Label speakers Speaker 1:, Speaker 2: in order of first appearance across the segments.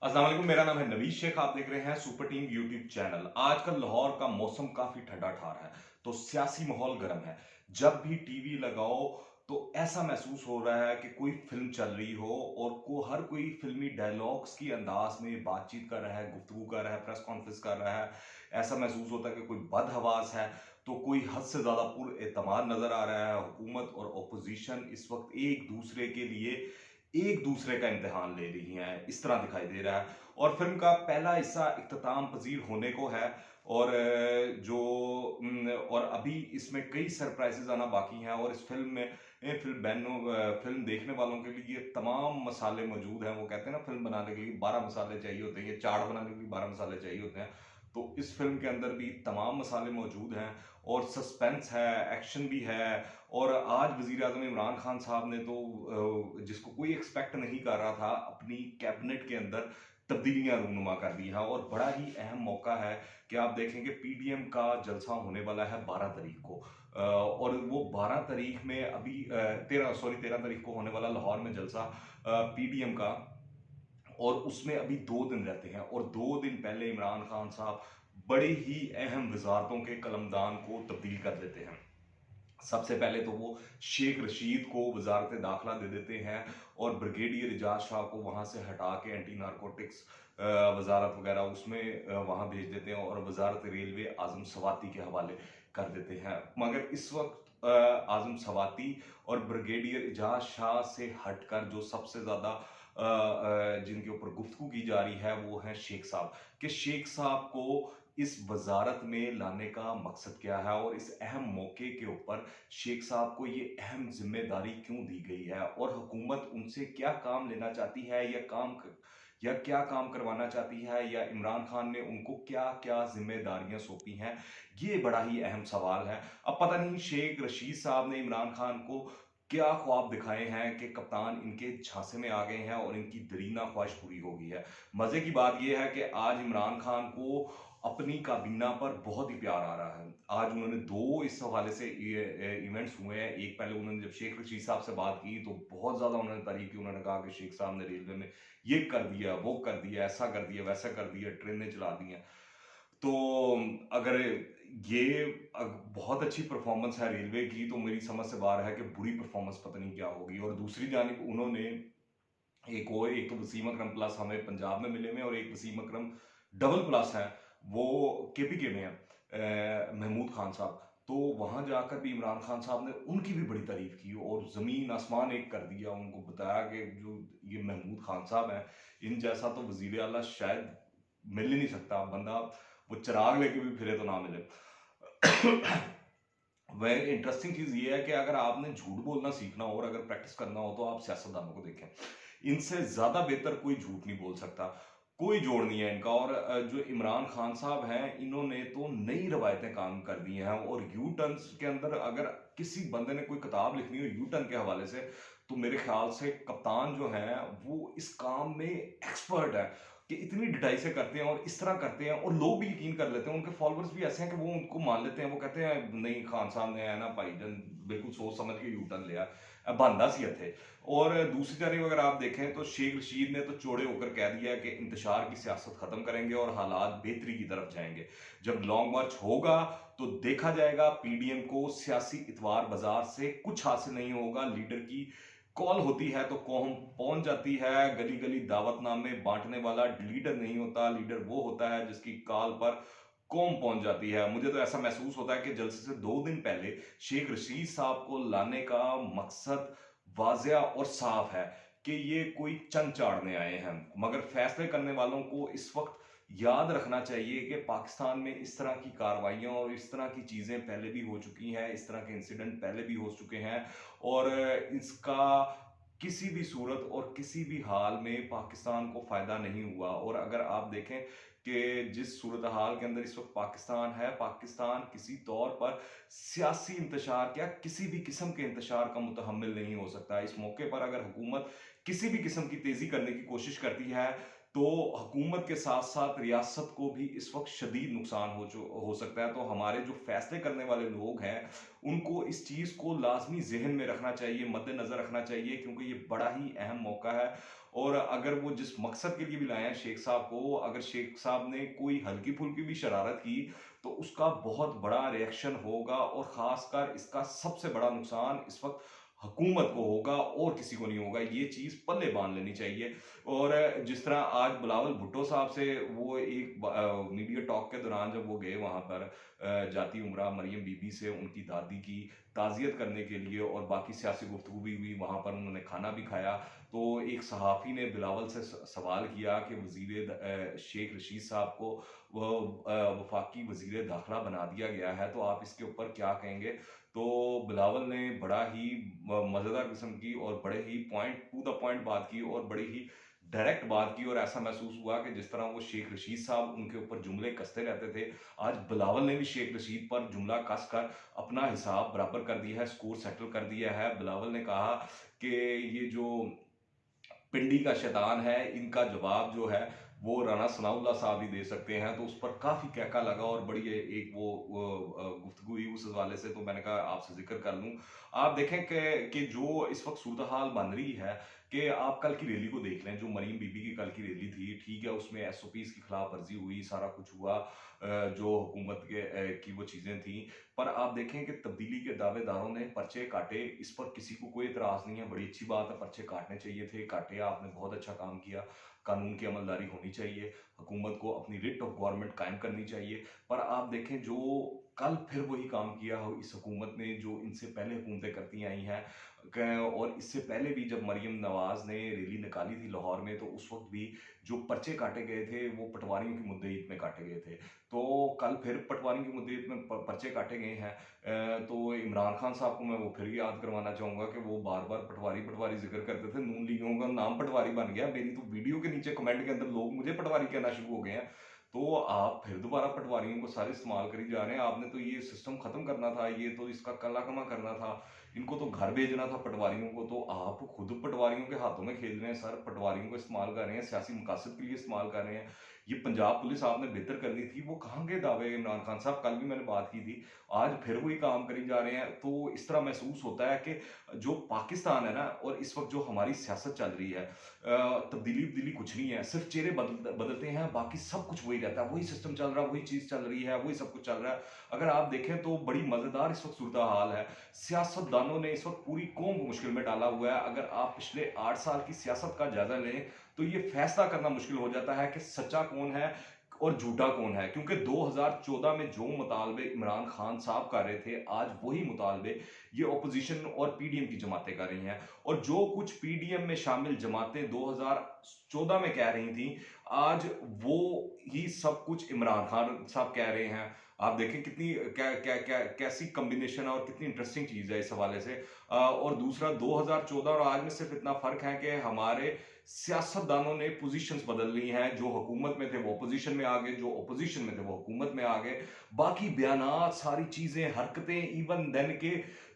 Speaker 1: अस्सलाम वालेकुम, मेरा नाम है नवीद शेख। आप देख रहे हैं सुपर टीम यूट्यूब चैनल। आजकल लाहौर का मौसम काफी ठंडा ठार है, तो सियासी माहौल गर्म है। जब भी टीवी लगाओ तो ऐसा महसूस हो रहा है कि कोई फिल्म चल रही हो और हर कोई फिल्मी डायलॉग्स की अंदाज में बातचीत कर रहा है, गुफ्तगू कर रहा है, प्रेस कॉन्फ्रेंस कर रहा है। ऐसा महसूस होता है कि कोई बदहवास है, तो कोई हद से ज्यादा पुरएतमाद नजर आ रहा है। हुकूमत और अपोजिशन इस वक्त एक दूसरे का इम्तिहान ले रही हैं, इस तरह दिखाई दे रहा है। और फिल्म का पहला हिस्सा इख्तिताम पजीर होने को है। और और अभी इसमें कई सरप्राइजेज आना बाकी हैं। और इस फिल्म में फिल्म देखने वालों के लिए तमाम मसाले मौजूद हैं। वो कहते हैं ना, फिल्म बनाने के लिए 12 मसाले चाहिए होते हैं, ये चाट बनाने के लिए 12 मसाले चाहिए होते हैं। तो इस फिल्म के अंदर भी तमाम मसाले मौजूद हैं, और सस्पेंस है, एक्शन भी है। और आज वजीर आजम इमरान खान साहब ने तो जिसको कोई एक्सपेक्ट नहीं कर रहा था, अपनी कैबिनेट के अंदर तब्दीलियां रूनुमा कर दी हैं। और बड़ा ही अहम मौका है कि आप देखेंगे पीडीएम का जलसा होने वाला है 12 तारीख को। और वो 12 तारीख में अभी 13 तारीख को होने वाला लाहौर में जलसा पीडीएम का। और उसमें अभी 2 दिन रहते हैं, और 2 दिन पहले इमरान खान साहब बड़ी ही अहम वजारतों के कलमदान को तब्दील कर देते हैं। सबसे पहले तो वो शेख रशीद को वजारत दाखिला दे देते हैं, और ब्रिगेडियर एजाज शाह को वहाँ से हटा के एंटी नारकोटिक्स वजारत वगैरह उसमें वहाँ भेज देते हैं, और वजारत रेलवे आजम सवाती के हवाले कर देते हैं। मगर इस वक्त आजम सवाती और ब्रिगेडियर एजाज शाह से हटकर जो सबसे ज़्यादा जिनके ऊपर गुफ्तगू की जा रही है, वो है शेख साहब। कि शेख साहब को इस वजारत में लाने का मकसद क्या है, और इस अहम मौके के ऊपर शेख साहब को ये अहम जिम्मेदारी क्यों दी गई है, और हुकूमत उनसे क्या काम लेना चाहती है, या क्या काम करवाना चाहती है, या इमरान खान ने उनको क्या क्या जिम्मेदारियां सौंपी हैं। ये बड़ा ही अहम सवाल है। अब पता नहीं शेख रशीद साहब ने इमरान खान को क्या ख्वाब दिखाए हैं कि कप्तान इनके झांसे में आ गए हैं और इनकी दरीना ख्वाहिश पूरी हो गई है। मजे की बात यह है कि आज इमरान खान को अपनी काबीना पर बहुत ही प्यार आ रहा है। आज उन्होंने दो इस हवाले से इवेंट्स हुए हैं। एक, पहले उन्होंने जब शेख रशीद साहब से बात की तो बहुत ज्यादा उन्होंने तारीफ की। उन्होंने कहा कि शेख साहब ने रेलवे में ये कर दिया, वो कर दिया, ऐसा कर दिया, वैसा कर दिया, ट्रेनें चला दी हैं। तो अगर ये बहुत अच्छी परफॉर्मेंस है रेलवे की, तो मेरी समझ से बाहर है कि बुरी परफॉर्मेंस पता नहीं क्या होगी। और दूसरी जानिब उन्होंने एक तो वसीम अकरम प्लस हमें पंजाब में मिले में, और एक वसीम अकरम डबल प्लस है, वो केपीके में है, महमूद खान साहब। तो वहां जाकर भी इमरान खान साहब ने उनकी भी बड़ी तारीफ की, और जमीन आसमान एक कर दिया। उनको बताया कि जो ये महमूद खान साहब हैं, इन जैसा तो वजीर आला शायद मिल ही नहीं सकता बंदा। वो चिराग लेके भी फिरे तो ना मिले। वह इंटरेस्टिंग चीज ये है कि अगर आपने झूठ बोलना सीखना हो और अगर प्रैक्टिस करना हो, तो आप सियासतदानों को देखें। इनसे ज्यादा बेहतर कोई झूठ नहीं बोल सकता, कोई जोड़ नहीं है इनका। और जो इमरान खान साहब हैं, इन्होंने तो नई रवायतें काम कर दी हैं। और यू टर्न के अंदर अगर किसी बंदे ने कोई किताब लिखनी हो यू टर्न के हवाले से, तो मेरे ख्याल से कप्तान जो है वो इस काम में एक्सपर्ट है। कि इतनी डिटाई से करते हैं और इस तरह करते हैं, और लोग भी यकीन कर लेते हैं। उनके फॉलोअर्स भी ऐसे हैं कि वो उनको मान लेते हैं। वो कहते हैं नहीं, खान साहब ने है ना भाईजान बिल्कुल सोच समझ के यू टर्न लिया, बंदा सी थे। और दूसरी जानब अगर आप देखें तो शेख रशीद ने तो चौड़े होकर कह दिया कि इंतशार की सियासत खत्म करेंगे और हालात बेहतरी की तरफ जाएंगे। जब लॉन्ग मार्च होगा तो देखा जाएगा। पीडीएम को सियासी इतवार बाजार से कुछ हासिल नहीं होगा। लीडर की कॉल होती है तो कौम पहुंच जाती है। गली गली दावतनामे बांटने वाला लीडर नहीं होता, लीडर वो होता है जिसकी कॉल पर कौम पहुंच जाती है। मुझे तो ऐसा महसूस होता है कि जलसे से 2 दिन पहले शेख रशीद साहब को लाने का मकसद वाजिया और साफ है कि ये कोई चंद चाड़ने आए हैं। मगर फैसले करने वालों को इस वक्त याद रखना चाहिए कि पाकिस्तान में इस तरह की कार्रवाइयां और इस तरह की चीजें पहले भी हो चुकी हैं, इस तरह के इंसिडेंट पहले भी हो चुके हैं। और इसका किसी भी सूरत और किसी भी हाल में पाकिस्तान को फायदा नहीं हुआ। और अगर आप देखें कि जिस सूरत हाल के अंदर इस वक्त पाकिस्तान है, पाकिस्तान किसी तौर पर सियासी इंतशार क्या किसी भी किस्म के इंतशार का मुतहम्मिल नहीं हो सकता। इस मौके पर अगर हुकूमत किसी भी किस्म की तेजी करने की कोशिश करती है, तो हुकूमत के साथ-साथ रियासत को भी इस वक़्त शदीद नुकसान हो सकता है। तो हमारे जो फ़ैसले करने वाले लोग हैं, उनको इस चीज़ को लाज़मी ज़हन में रखना चाहिए, मद्देनज़र रखना चाहिए, क्योंकि ये बड़ा ही अहम मौका है। और अगर वो जिस मकसद के लिए भी लाए हैं शेख साहब को, अगर शेख साहब ने कोई हल्की-फुल्की भी शरारत की, तो उसका बहुत बड़ा रिएक्शन होगा, और ख़ासकर इसका सबसे बड़ा नुकसान इस वक़्त हुकूमत को होगा और किसी को नहीं होगा। ये चीज़ पल्ले बाँध लेनी चाहिए। और जिस तरह आज बिलावल भुट्टो साहब से वो एक मीडिया टॉक के दौरान जब वो गए वहाँ पर जाती उमरा मरियम बीबी से उनकी दादी की ताज़ियत करने के लिए, और बाकी सियासी गुफ्तगू भी हुई, वहाँ पर उन्होंने खाना भी खाया। तो एक सहाफ़ी ने बिलावल से सवाल किया कि शेख रशीद साहब को वफाकी वज़ीर दाखिला बना दिया गया है, तो आप इसके ऊपर क्या कहेंगे? तो बिलावल ने बड़ा ही मज़ेदार किस्म की और बड़े ही पॉइंट टू द पॉइंट बात की, और बड़ी ही डायरेक्ट बात की, और ऐसा महसूस हुआ कि जिस तरह वो शेख रशीद साहब उनके ऊपर जुमले कसते रहते थे, आज बिलावल ने भी शेख रशीद पर जुमला कस कर अपना हिसाब बराबर कर दिया है, स्कोर सेटल कर दिया है। बिलावल ने कहा कि ये जो पिंडी का शैतान है, इनका जवाब जो है वो राणा सनाउल्लाह साहब ही दे सकते हैं। तो उस पर काफ़ी कहका लगा, और बड़ी एक गुफ्तगू हुई उस हवाले से, तो मैंने कहा आपसे जिक्र कर लूँ। आप देखें कि जो इस वक्त सूरत हाल बन रही है, कि आप कल की रैली को देख लें, जो मरीम बीबी की कल की रैली थी, ठीक है, उसमें एसओपीज़ की खिलाफ वर्जी हुई, सारा कुछ हुआ, जो हुकूमत की वो चीज़ें थी। पर आप देखें कि तब्दीली के दावेदारों ने पर्चे काटे, इस पर किसी को कोई एतराज़ नहीं है, बड़ी अच्छी बात है, पर्चे काटने चाहिए थे, काटे, आपने बहुत अच्छा काम किया। कानून की अमलदारी होनी चाहिए, हुकूमत को अपनी रिट ऑफ गवर्नमेंट कायम करनी चाहिए। पर आप देखें, जो कल फिर वही काम किया हो इस हुकूमत ने, जो इनसे पहले हुकूमतें करती आई हैं, और इससे पहले भी जब मरियम नवाज ने रैली निकाली थी लाहौर में, तो उस वक्त भी जो पर्चे काटे गए थे वो पटवारियों की मुद्दईद में काटे गए थे। तो कल फिर पटवारियों की मुद्दईद में पर्चे काटे गए हैं। तो इमरान खान साहब को मैं वो फिर याद करवाना चाहूँगा कि वो बार-बार पटवारी, पटवारी ज़िक्र करते थे, नून लीगों का नाम पटवारी बन गया। मेरी तो वीडियो के नीचे कमेंट के अंदर लोग मुझे पटवारी कहना शुरू हो गए हैं। तो आप फिर दोबारा पटवारियों को सारे इस्तेमाल करी जा रहे हैं। आपने तो ये सिस्टम खत्म करना था, ये तो इसका कला-कमा करना था, इनको तो घर भेजना था पटवारियों को। तो आप खुद पटवारियों के हाथों में खेल रहे हैं सर, पटवारियों को इस्तेमाल कर रहे हैं, सियासी मकासद के लिए इस्तेमाल कर रहे हैं। ये पंजाब पुलिस आपने बेहतर करनी थी, वो कहाँ गए दावे इमरान खान साहब? कल भी मैंने बात की थी, आज फिर वही काम करी जा रहे हैं। तो इस तरह महसूस होता है कि जो पाकिस्तान है ना, और इस वक्त जो हमारी सियासत चल रही है, तब्दीली कुछ नहीं है, सिर्फ चेहरे बदलते हैं, बाकी सब कुछ वही रहता है, वही सिस्टम चल रहा है, वही चीज़ चल रही है, वही सब कुछ चल रहा है। अगर आप देखें तो बड़ी मज़ेदार इस वक्त सूरत हाल है। सियासतदानों ने इस वक्त पूरी कौम को मुश्किल में डाला हुआ है। अगर आप पिछले 8 साल की सियासत का जायजा लें, तो ये फैसला करना मुश्किल हो जाता है कि सच्चा कौन है और झूठा कौन है। क्योंकि 2014 में जो मुतालबे इमरान खान साहब कर रहे थे, आज वही मुतालबे ये ऑपोजिशन और पीडीएम की जमातें कर रही हैं। और जो कुछ पीडीएम में शामिल जमातें 2014 में कह रही थी, आज वो ही सब कुछ इमरान खान साहब कह रहे हैं। आप देखें कितनी कैसी कॉम्बिनेशन है, और कितनी इंटरेस्टिंग चीज़ है इस हवाले से। और दूसरा, 2014 और आज में सिर्फ इतना फ़र्क है कि हमारे सियासतदानों ने पोजीशंस बदल ली हैं। जो हुकूमत में थे वो अपोजिशन में आ गए, जो अपोजिशन में थे वो हुकूमत में आ गए। बाकी बयानात, सारी चीज़ें, हरकतें, इवन देन के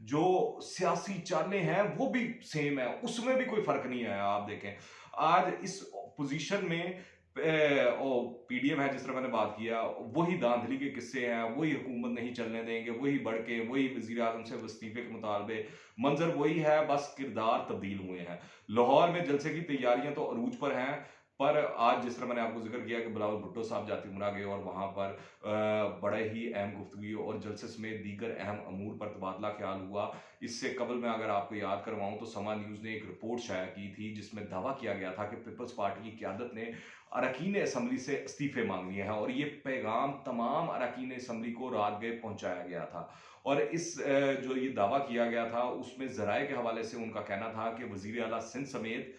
Speaker 1: जो सियासी चालें हैं वो भी सेम है, उसमें भी कोई फ़र्क नहीं आया। आप देखें आज इस पोजीशन में पीडीएम है, जिस तरह मैंने बात किया, वही धांधली के किस्से हैं, वही हुकूमत नहीं चलने देंगे, वही भड़के, वही वज़ीर आज़म से इस्तीफे के मुतालबे, मंजर वही है, बस किरदार तब्दील हुए हैं। लाहौर में जलसे की तैयारियां तो अरूज पर हैं। पर आज जिस तरह मैंने आपको जिक्र किया कि बिलावल भुट्टो साहब जाती उमरा गए, और वहां पर बड़े ही अहम गुफ्तगू और जलसे समेत दीगर अहम अमूर पर तबादला ख्याल हुआ। इससे कबल मैं अगर आपको याद करवाऊं, तो समा न्यूज़ ने एक रिपोर्ट शाया की थी, जिसमें दावा किया गया था कि पीपल्स पार्टी की क़यादत ने अरकान असम्बली से इस्तीफे मांग लिए हैं, और ये पैगाम तमाम अरकान असम्बली को रात गए पहुंचाया गया था। और इस जो ये दावा किया गया था, उसमें ज़राए के हवाले से उनका कहना था कि वज़ीर आला सिंध समेत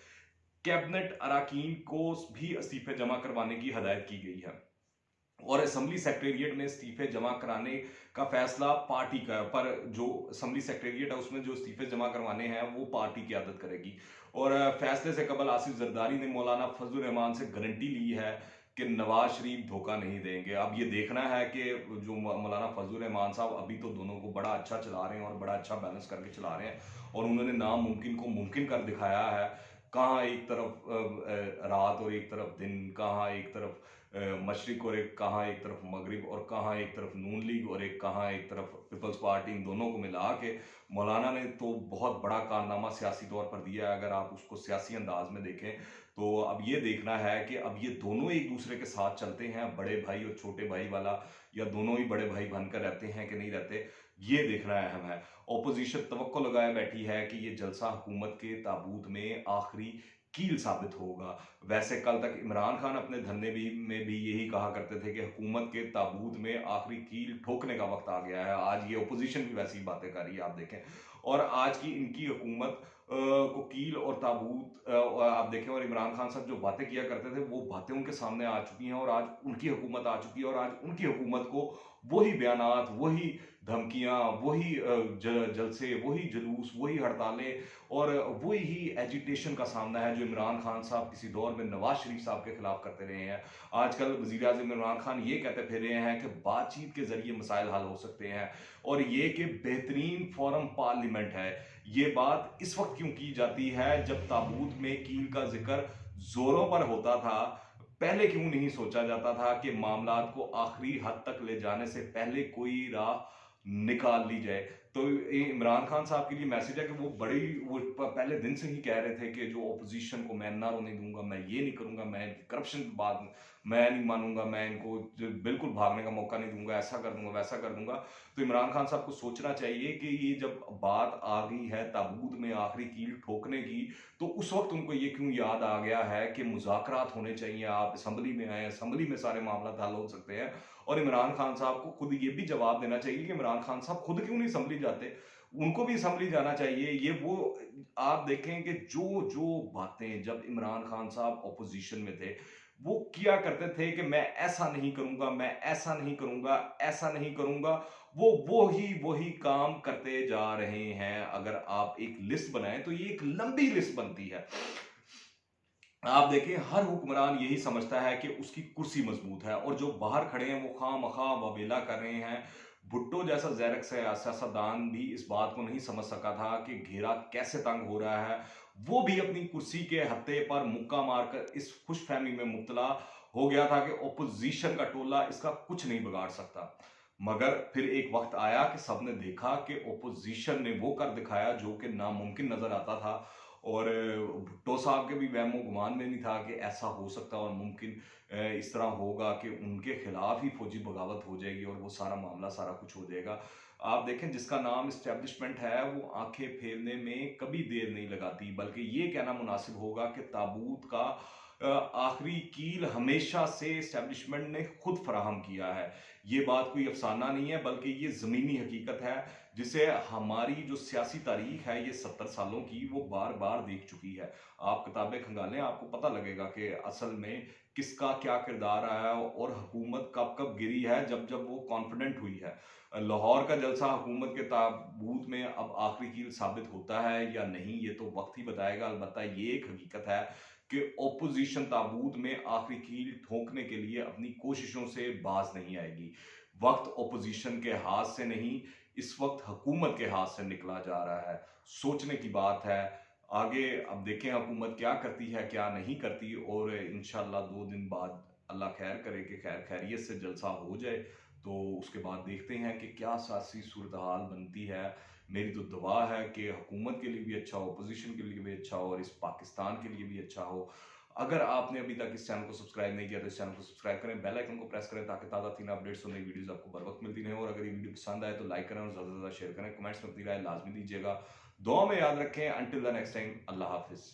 Speaker 1: कैबिनेट अरकान को भी इस्तीफे जमा करवाने की हदायत की गई है, और असम्बली सेक्रेटरिएट में इस्तीफे जमा कराने का फैसला पार्टी का है। पर जो असम्बली सेक्रेटरिएट है, उसमें जो इस्तीफे जमा करवाने हैं वो पार्टी की आदत करेगी। और फैसले से कबल आसिफ जरदारी ने मौलाना फजल रहमान से गारंटी ली है कि नवाज शरीफ धोखा नहीं देंगे। अब ये देखना है कि जो मौलाना फजल रहमान साहब अभी तो दोनों को बड़ा अच्छा चला रहे हैं, और बड़ा अच्छा बैलेंस करके चला रहे हैं, और उन्होंने नामुमकिन को मुमकिन कर दिखाया है। कहाँ एक तरफ रात और एक तरफ दिन, कहाँ एक तरफ मशरिक और एक कहाँ एक तरफ मगरिब, और कहाँ एक तरफ नून लीग और एक कहाँ एक तरफ पीपल्स पार्टी, इन दोनों को मिला के मौलाना ने तो बहुत बड़ा कारनामा सियासी तौर पर दिया है। अगर आप उसको सियासी अंदाज में देखें तो अब ये देखना है कि अब ये दोनों एक दूसरे के साथ चलते हैं, बड़े भाई और छोटे भाई वाला, या दोनों ही बड़े भाई बनकर रहते हैं कि नहीं रहते, ये देखना अहम है। ओपोजिशन तवक्को लगाए बैठी है कि ये जलसा हुकूमत के ताबूत में आखिरी कील साबित होगा। वैसे कल तक इमरान खान अपने धरने में भी यही कहा करते थे कि हुकूमत के ताबूत में आखिरी कील ठोकने का वक्त आ गया है। आज ये ओपोजिशन भी वैसी बातें कर रही है, आप देखें। और आज की इनकी हुकूमत को कील और ताबूत आप देखें, और इमरान खान साहब जो बातें किया करते थे वो बातें उनके सामने आ चुकी हैं, और आज उनकी हुकूमत आ चुकी है, और आज उनकी हुकूमत को वही बयानात, वही धमकियां, वही जलसे, वही जुलूस, वही हड़तालें और वही ही एजिटेशन का सामना है जो इमरान खान साहब किसी दौर में नवाज शरीफ साहब के खिलाफ करते रहे हैं। आजकल वजीर आजम इमरान खान ये कहते फिर रहे हैं कि बातचीत के जरिए मसाइल हल हो सकते हैं, और ये कि बेहतरीन फोरम पार्लियामेंट है। ये बात इस वक्त क्यों की जाती है जब ताबूत में कील का जिक्र जोरों पर होता था? पहले क्यों नहीं सोचा जाता था कि मामलात को आखिरी हद तक ले जाने से पहले कोई राह निकाल ली जाए? तो ये इमरान खान साहब के लिए मैसेज है कि वो पहले दिन से ही कह रहे थे कि जो ओपोजिशन को मैं ना रोने दूंगा, मैं ये नहीं करूंगा, मैं करप्शन की बात मैं नहीं मानूंगा, मैं इनको बिल्कुल भागने का मौका नहीं दूंगा, ऐसा कर दूंगा, वैसा कर दूंगा। तो इमरान खान साहब को सोचना चाहिए कि ये जब बात आ गई है ताबूत में आखिरी कील ठोकने की, तो उस वक्त उनको ये क्यों याद आ गया है कि मुज़ाकरात होने चाहिए, आप असम्बली में आए, असम्बली में सारे मामला हल हो सकते हैं। और इमरान खान साहब को खुद ये भी जवाब देना चाहिए कि इमरान खान साहब खुद क्यों नहीं असम्बली जाते? उनको भी असम्बली जाना चाहिए। ये वो आप देखें कि जो जो बातें जब इमरान खान साहब ऑपोजिशन में थे वो किया करते थे कि मैं ऐसा नहीं करूंगा, मैं ऐसा नहीं करूंगा, ऐसा नहीं करूंगा, वो ही काम करते जा रहे हैं। अगर आप एक लिस्ट बनाएं तो ये एक लंबी लिस्ट बनती है। आप देखिए हर हुक्मरान यही समझता है कि उसकी कुर्सी मजबूत है, और जो बाहर खड़े हैं वो खामखा वबेला कर रहे हैं। भुट्टो जैसा ज़ैरक सियासतदान भी इस बात को नहीं समझ सका था कि घेरा कैसे तंग हो रहा है। वो भी अपनी कुर्सी के हत्थे पर मुक्का मारकर इस खुशफहमी में मुब्तला हो गया था कि ओपोजिशन का टोला इसका कुछ नहीं बिगाड़ सकता। मगर फिर एक वक्त आया कि सबने देखा कि ओपोजिशन ने वो कर दिखाया जो कि नामुमकिन नजर आता था, और भुट्टो साहब के भी वहमो गुमान में नहीं था कि ऐसा हो सकता और मुमकिन इस तरह होगा कि उनके खिलाफ ही फौजी बगावत हो जाएगी और वो सारा मामला सारा कुछ हो जाएगा। आप देखें जिसका नाम इस्टेब्लिशमेंट है वो आंखें फेरने में कभी देर नहीं लगाती, बल्कि ये कहना मुनासिब होगा कि ताबूत का आखिरी कील हमेशा से इस्टेब्लिशमेंट ने खुद फराहम किया है। ये बात कोई अफसाना नहीं है बल्कि ये ज़मीनी हकीकत है, जिसे हमारी जो सियासी तारीख है ये 70 सालों की वो बार बार देख चुकी है। आप किताबें खंगालें आपको पता लगेगा कि असल में किसका क्या किरदार आया है और हुकूमत कब कब गिरी है, जब जब वो कॉन्फिडेंट हुई है। लाहौर का जलसा हुकूमत के ताबूत में अब आखिरी कील साबित होता है या नहीं ये तो वक्त ही बताएगा। अलबत्ता ये एक हकीकत है कि ओपोजिशन ताबूत में आखिरी कील ठोकने के लिए अपनी कोशिशों से बाज नहीं आएगी। वक्त ओपोजिशन के हाथ से नहीं, इस वक्त हुकूमत के हाथ से निकला जा रहा है। सोचने की बात है। आगे अब देखें हुकूमत क्या करती है क्या नहीं करती, और इंशाल्लाह 2 दिन बाद अल्लाह खैर करे कि खैर खैरियत से जलसा हो जाए, तो उसके बाद देखते हैं कि क्या सियासी सूरत हाल बनती है। मेरी तो दुआ है कि हुकूमत के लिए भी अच्छा हो, अपोजिशन के लिए भी अच्छा हो, और इस पाकिस्तान के लिए भी अच्छा हो। अगर आपने अभी तक इस चैनल को सब्सक्राइब नहीं किया तो इस चैनल को सब्सक्राइब करें, बेल आइकन को प्रेस करें ताकि ताज़ा तीन अपडेट्स और नई वीडियोस आपको बर वक्त मिलती रहें। और अगर ये वीडियो पसंद आए तो लाइक करें और ज़्यादा से ज़्यादा शेयर करें, कमेंट्स में अपनी राय लाजमी दीजिएगा। दुआ में याद रखें। अंटिल द नेक्स्ट टाइम, अल्लाह हाफिज़।